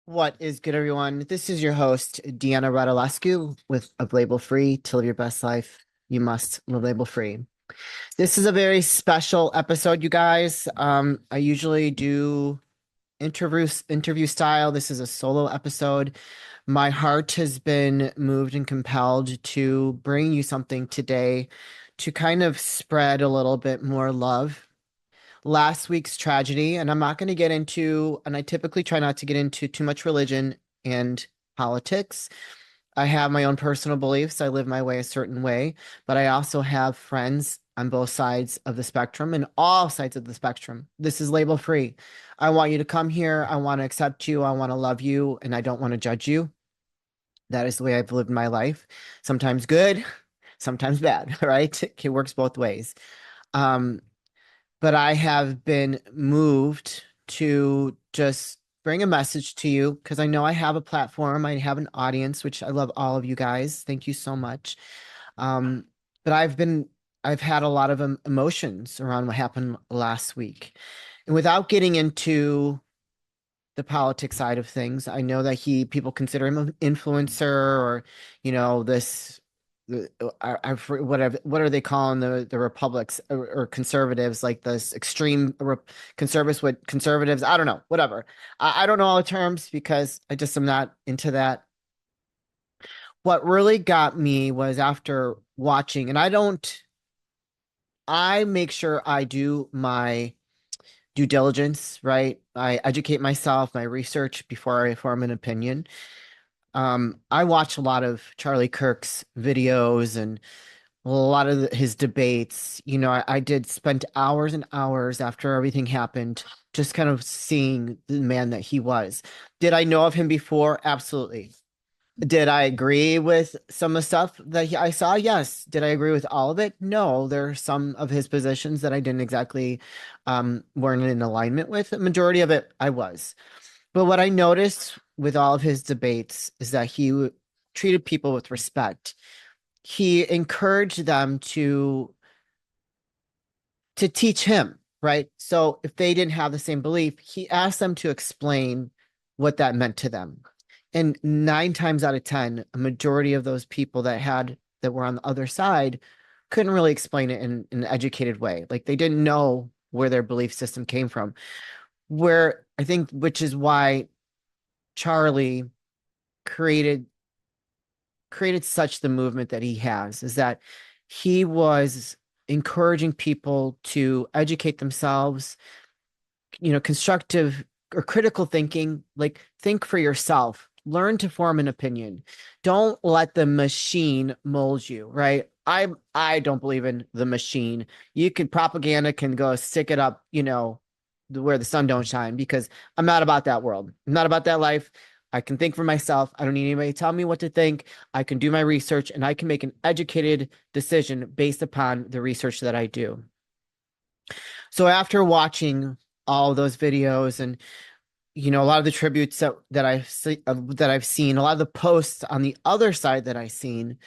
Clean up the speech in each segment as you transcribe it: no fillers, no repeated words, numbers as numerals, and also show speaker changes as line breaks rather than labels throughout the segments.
What is good, everyone? This is your host, Deanna Radulescu, with A Label Free. To live your best life, you must live label free. This is a very special episode, you guys. I usually do interview style. This is a solo episode. My heart has been moved and compelled to bring you something today to kind of spread a little bit more love. Last week's tragedy, and I'm not going to get into, and I typically try not to get into too much religion and politics. I have my own personal beliefs. I live my way a certain way, but I also have friends on both sides of the spectrum and all sides of the spectrum. This is label free. I want you to come here. I want to accept you. I want to love you, and I don't want to judge you. That is the way I've lived my life. Sometimes good, sometimes bad, right? It works both ways. Um, but I have been moved to just bring a message to you because I know I have a platform, I have an audience, which I love all of you guys. Thank you so much. Um, but I've had a lot of emotions around what happened last week. And without getting into the politics side of things, I know that people consider him an influencer or, this what are they calling the republics or conservatives, like this extreme conservatives with conservatives. I don't know, whatever. I don't know all the terms because I just am not into that. What really got me was after watching, and I make sure I do my due diligence, right? I educate myself, my research before I form an opinion. I watch a lot of Charlie Kirk's videos and a lot of his debates. I did spend hours and hours after everything happened, just kind of seeing the man that he was. Did I know of him before? Absolutely. Did I agree with some of the stuff that I saw? Yes. Did I agree with all of it? No. There are some of his positions that I didn't exactly weren't in alignment with. The majority of it I was. But what I noticed with all of his debates is that he treated people with respect. He encouraged them to teach him, right? So if they didn't have the same belief, he asked them to explain what that meant to them. And nine times out of 10, a majority of those people that were on the other side couldn't really explain it in an educated way. Like they didn't know where their belief system came from. Where I think, which is why Charlie created created such the movement that he has, is that he was encouraging people to educate themselves, constructive or critical thinking, like think for yourself, learn to form an opinion. Don't let the machine mold you, right? I don't believe in the machine. Propaganda can go stick it up, where the sun don't shine because I'm not about that world. I'm not about that life. I can think for myself. I don't need anybody to tell me what to think. I can do my research and I can make an educated decision based upon the research that I do. So after watching all of those videos and a lot of the tributes that I've seen, a lot of the posts on the other side that I've seen,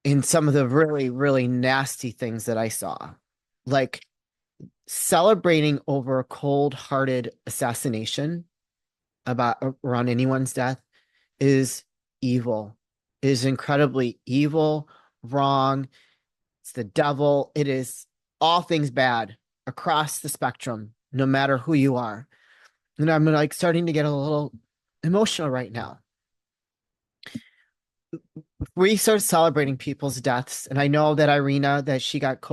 in some of the really really nasty things that I saw, like celebrating over a cold-hearted assassination about around anyone's death is evil, is incredibly evil, wrong. It's the devil. It is all things bad across the spectrum, no matter who you are. And I'm like starting to get a little emotional right now. We start celebrating people's deaths, and I know that Irina, that she got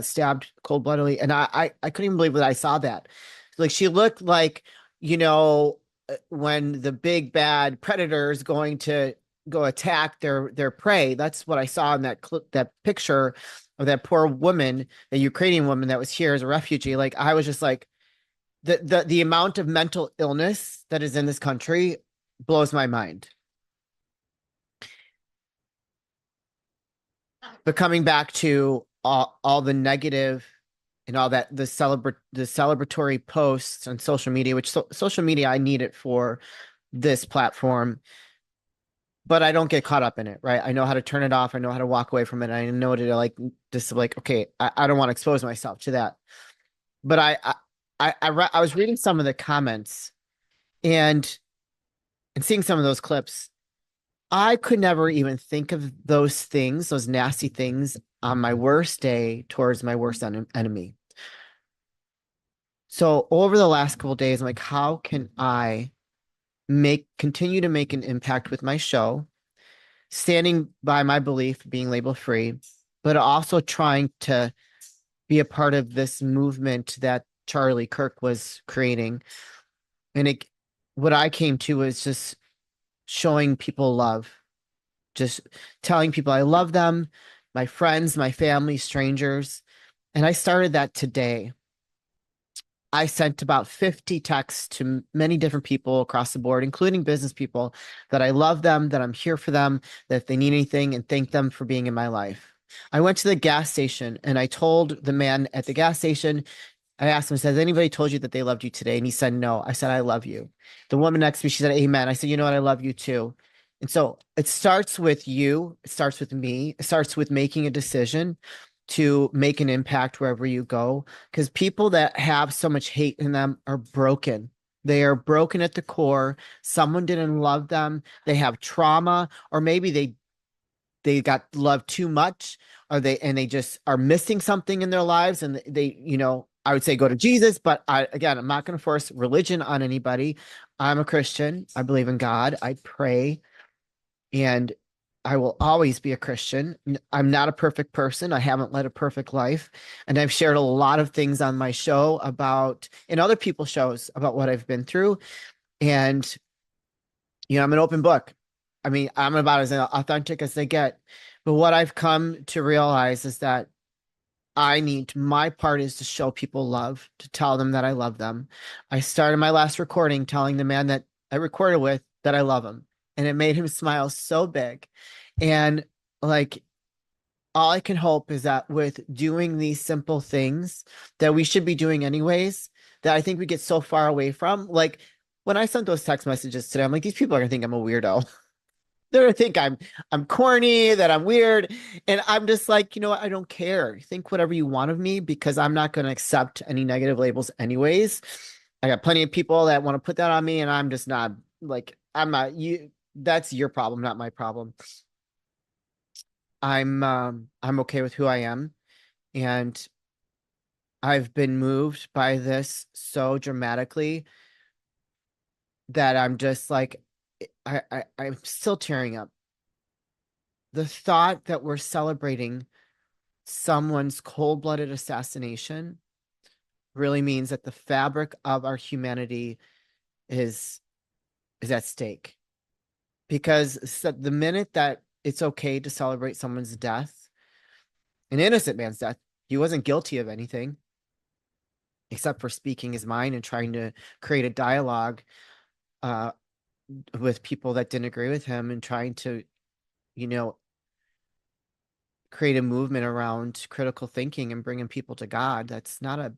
stabbed cold bloodedly, and I couldn't even believe that I saw that. Like she looked like, when the big bad predator is going to go attack their prey. That's what I saw in that clip, that picture of that poor woman, the Ukrainian woman that was here as a refugee. Like I was just like, the amount of mental illness that is in this country blows my mind. But coming back to all the negative and all that, the celebratory posts on social media, which social media I need it for this platform, but I don't get caught up in it, right? I know how to turn it off. I know how to walk away from it. I know to like just like, okay, I don't want to expose myself to that. But I was reading some of the comments, and and seeing some of those clips, I could never even think of those things, those nasty things on my worst day towards my worst enemy. So over the last couple days, I'm like, how can I continue to make an impact with my show, standing by my belief, being label free, but also trying to be a part of this movement that Charlie Kirk was creating. And what I came to was just showing people love, just telling people I love them, my friends, my family, strangers. And I started that today. I sent about 50 texts to many different people across the board, including business people, that I love them, that I'm here for them, that if they need anything, and thank them for being in my life. I went to the gas station and I told the man at the gas station, I asked him, has anybody told you that they loved you today? And he said, no. I said, I love you. The woman next to me, she said, amen. I said, you know what? I love you too. And so it starts with you. It starts with me. It starts with making a decision to make an impact wherever you go. Because people that have so much hate in them are broken. They are broken at the core. Someone didn't love them. They have trauma, or maybe they got loved too much, or they just are missing something in their lives, and I would say go to Jesus, but I'm not going to force religion on anybody. I'm a Christian. I believe in God. I pray, and I will always be a Christian. I'm not a perfect person. I haven't led a perfect life. And I've shared a lot of things on my show in other people's shows about what I've been through. And, I'm an open book. I mean, I'm about as authentic as they get. But what I've come to realize is that my part is to show people love, to tell them that I love them. I started my last recording telling the man that I recorded with that I love him. And it made him smile so big. And like, all I can hope is that with doing these simple things that we should be doing anyways, that I think we get so far away from. Like when I sent those text messages today, I'm like, these people are gonna think I'm a weirdo. They're gonna think I'm corny, that I'm weird. And I'm just like, you know what? I don't care. Think whatever you want of me, because I'm not gonna accept any negative labels anyways. I got plenty of people that want to put that on me, and I'm just not like, I'm not you. That's your problem, not my problem. I'm okay with who I am, and I've been moved by this so dramatically that I'm just like, I'm still tearing up. The thought that we're celebrating someone's cold-blooded assassination really means that the fabric of our humanity is at stake. Because the minute that it's okay to celebrate someone's death, an innocent man's death, he wasn't guilty of anything except for speaking his mind and trying to create a dialogue uh, with people that didn't agree with him, and trying to, you know, create a movement around critical thinking and bringing people to God.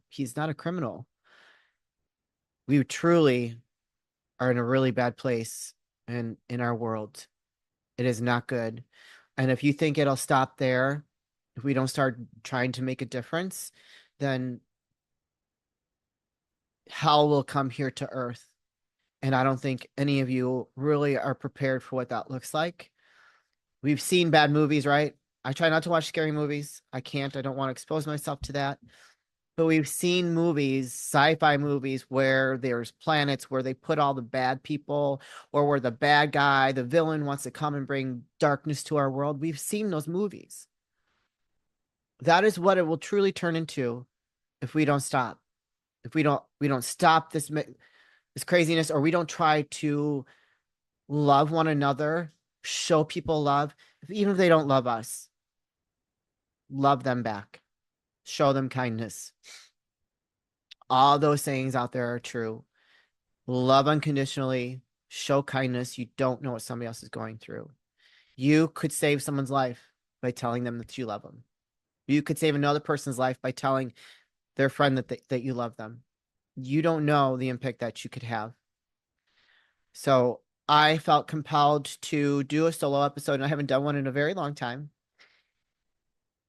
He's not a criminal. We truly are in a really bad place in our world. It is not good. And if you think it'll stop there, if we don't start trying to make a difference, then hell will come here to earth. And I don't think any of you really are prepared for what that looks like. We've seen bad movies, right? I try not to watch scary movies. I can't. I don't want to expose myself to that. But we've seen movies, sci-fi movies, where there's planets where they put all the bad people, or where the bad guy, the villain, wants to come and bring darkness to our world. We've seen those movies. That is what it will truly turn into if we don't stop. If we don't stop this craziness, or we don't try to love one another, show people love, even if they don't love us, love them back, show them kindness. All those sayings out there are true. Love unconditionally, show kindness. You don't know what somebody else is going through. You could save someone's life by telling them that you love them. You could save another person's life by telling their friend that you love them. You don't know the impact that you could have. So I felt compelled to do a solo episode, and I haven't done one in a very long time,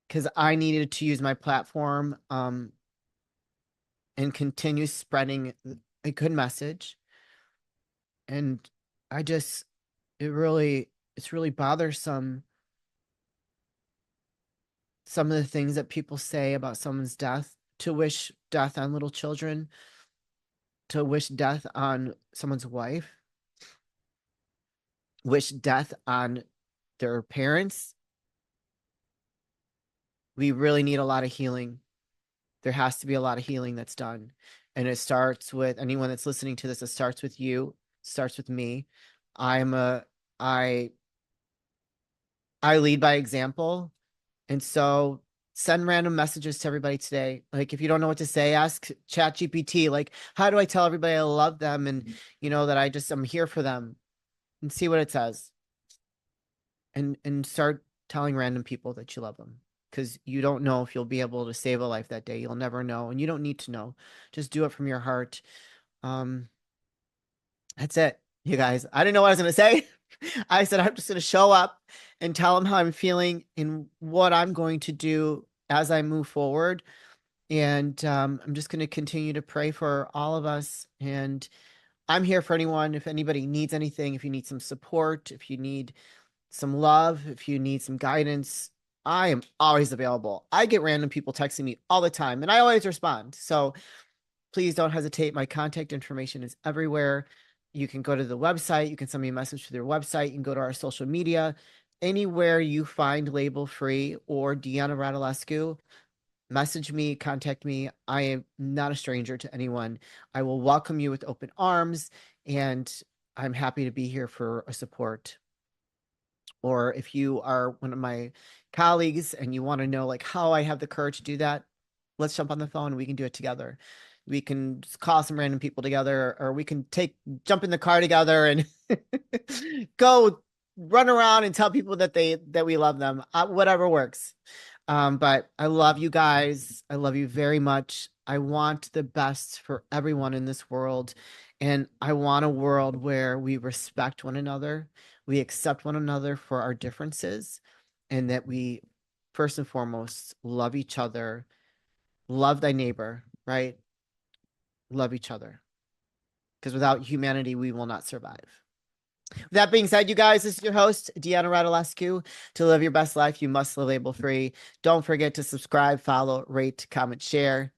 because I needed to use my platform and continue spreading a good message. And I just, it's really bothersome. Some of the things that people say about someone's death, to wish death on little children, to wish death on someone's wife, wish death on their parents. We really need a lot of healing. There has to be a lot of healing that's done. And it starts with anyone that's listening to this. It starts with you, it starts with me. I'm a, I, I lead by example. And so send random messages to everybody today. Like if you don't know what to say, ask ChatGPT, like, how do I tell everybody I love them and that I'm here for them, and see what it says. And start telling random people that you love them, because you don't know if you'll be able to save a life that day. You'll never know, and you don't need to know. Just do it from your heart. Um, that's it, you guys. I didn't know what I was gonna say. I said I'm just gonna show up and tell them how I'm feeling and what I'm going to do as I move forward. And I'm just going to continue to pray for all of us. And I'm here for anyone. If anybody needs anything, if you need some support, if you need some love, if you need some guidance, I am always available. I get random people texting me all the time and I always respond. So please don't hesitate. My contact information is everywhere. You can go to the website. You can send me a message to their website. You can go to our social media. Anywhere you find Label Free or Deanna Radulescu, message me, contact me. I am not a stranger to anyone. I will welcome you with open arms, and I'm happy to be here for a support. Or if you are one of my colleagues and you want to know like how I have the courage to do that, let's jump on the phone and we can do it together. We can just call some random people together, or we can jump in the car together and go run around and tell people that we love them. Whatever works. But I love you guys. I love you very much. I want the best for everyone in this world. And I want a world where we respect one another, we accept one another for our differences, and that we, first and foremost, love each other. Love thy neighbor, right? Love each other. Because without humanity, we will not survive. With that being said, you guys, this is your host, Deanna Radulescu. To live your best life, you must live label free. Don't forget to subscribe, follow, rate, comment, share.